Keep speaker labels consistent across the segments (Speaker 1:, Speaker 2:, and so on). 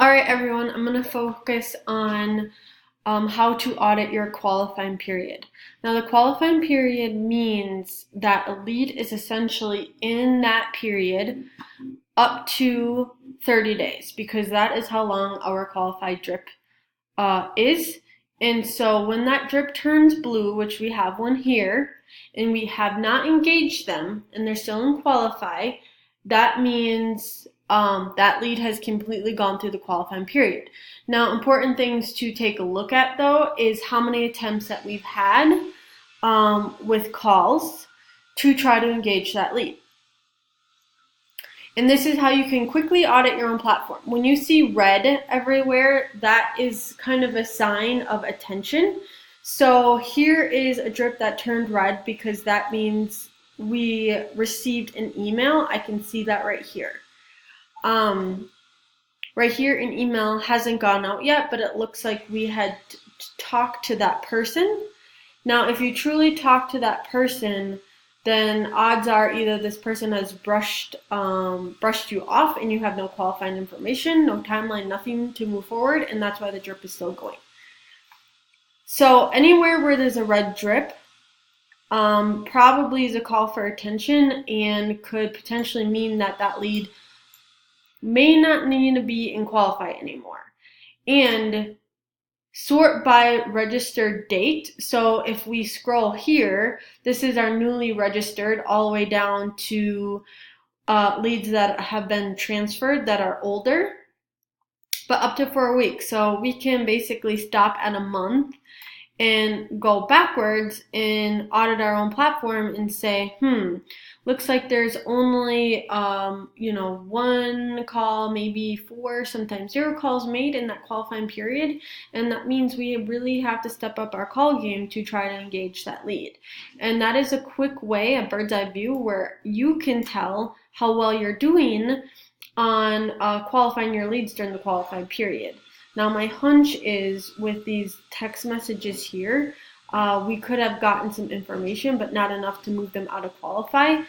Speaker 1: All right, everyone, I'm going to focus on how to audit your qualifying period. Now, the qualifying period means that a lead is essentially in that period up to 30 days because that is how long our qualified drip is. And so when that drip turns blue, which we have one here, and we have not engaged them and they're still in qualify, that means that lead has completely gone through the qualifying period. Now, important things to take a look at though is how many attempts that we've had with calls to try to engage that lead. And this is how you can quickly audit your own platform. When you see red everywhere, that is kind of a sign of attention. So here is a drip that turned red because that means we received an email. I can see that right here. Right here in email hasn't gone out yet, but it looks like we had talked to that person. Now, if you truly talk to that person, then odds are either this person has brushed you off and you have no qualifying information, no timeline, nothing to move forward, and that's why the drip is still going. So anywhere where there's a red drip probably is a call for attention and could potentially mean that that lead may not need to be in qualify anymore. And sort by registered date. So if we scroll here, this is our newly registered all the way down to leads that have been transferred that are older, but up to 4 weeks. So we can basically stop at a month and go backwards and audit our own platform and say, looks like there's only, one call, maybe 4, sometimes 0 calls made in that qualifying period. And that means we really have to step up our call game to try to engage that lead. And that is a quick way, a bird's eye view, where you can tell how well you're doing on qualifying your leads during the qualifying period. Now, my hunch is with these text messages here, we could have gotten some information, but not enough to move them out of qualify.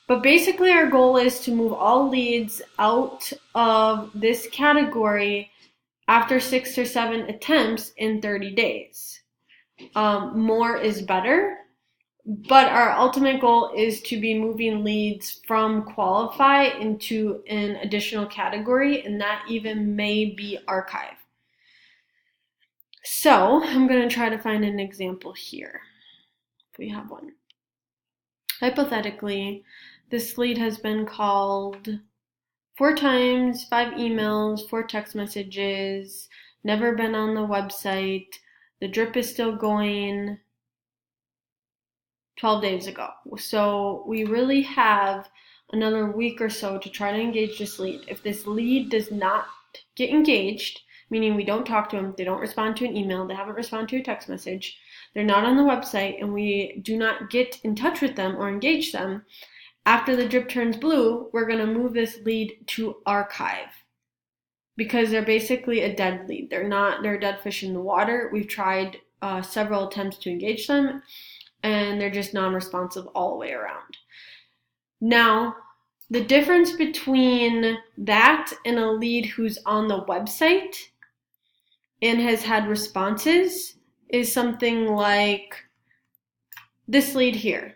Speaker 1: But basically, our goal is to move all leads out of this category after 6 or 7 attempts in 30 days. More is better, but our ultimate goal is to be moving leads from qualify into an additional category, and that even may be archive. So I'm going to try to find an example here, if we have one. Hypothetically, this lead has been called 4 times, 5 emails, 4 text messages, never been on the website. The drip is still going 12 days ago. So we really have another week or so to try to engage this lead. If this lead does not get engaged, meaning we don't talk to them, they don't respond to an email, they haven't responded to a text message, they're not on the website, and we do not get in touch with them or engage them, after the drip turns blue, we're going to move this lead to archive because they're basically a dead lead. They're a dead fish in the water. We've tried several attempts to engage them, and they're just non-responsive all the way around. Now, the difference between that and a lead who's on the website and has had responses is something like this lead here.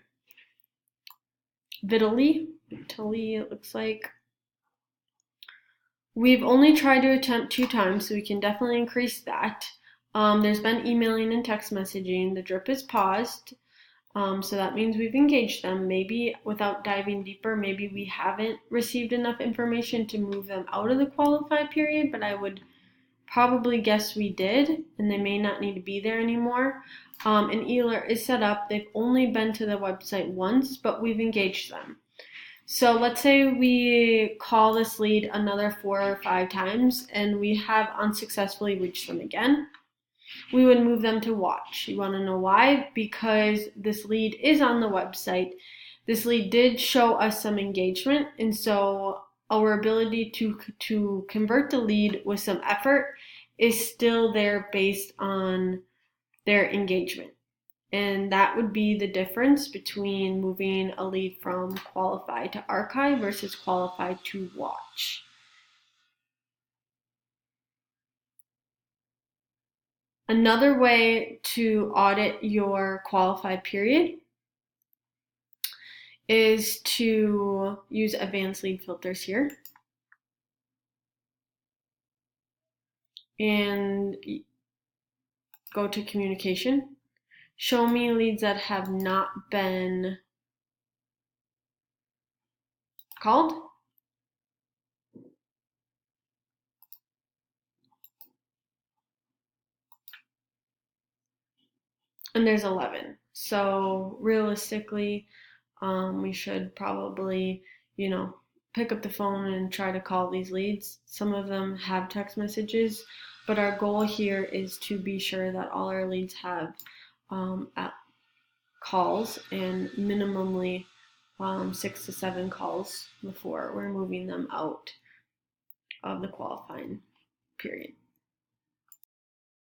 Speaker 1: Vitaly, it looks like. We've only tried to attempt 2 times, so we can definitely increase that. There's been emailing and text messaging. The drip is paused, so that means we've engaged them. Maybe without diving deeper, maybe we haven't received enough information to move them out of the qualified period, but I would probably guess we did, and they may not need to be there anymore. An e-alert is set up. They've only been to the website once, but we've engaged them. So let's say we call this lead another 4 or 5 times, and we have unsuccessfully reached them again. We would move them to watch. You want to know why? Because this lead is on the website. This lead did show us some engagement, and so our ability to convert the lead with some effort is still there based on their engagement. And that would be the difference between moving a lead from qualified to archive versus qualified to watch. Another way to audit your qualified period is to use advanced lead filters here. And go to communication. Show me leads that have not been called. And there's 11. So realistically, we should probably, pick up the phone and try to call these leads. Some of them have text messages, but our goal here is to be sure that all our leads have calls, and minimally 6 to 7 calls before we're moving them out of the qualifying period.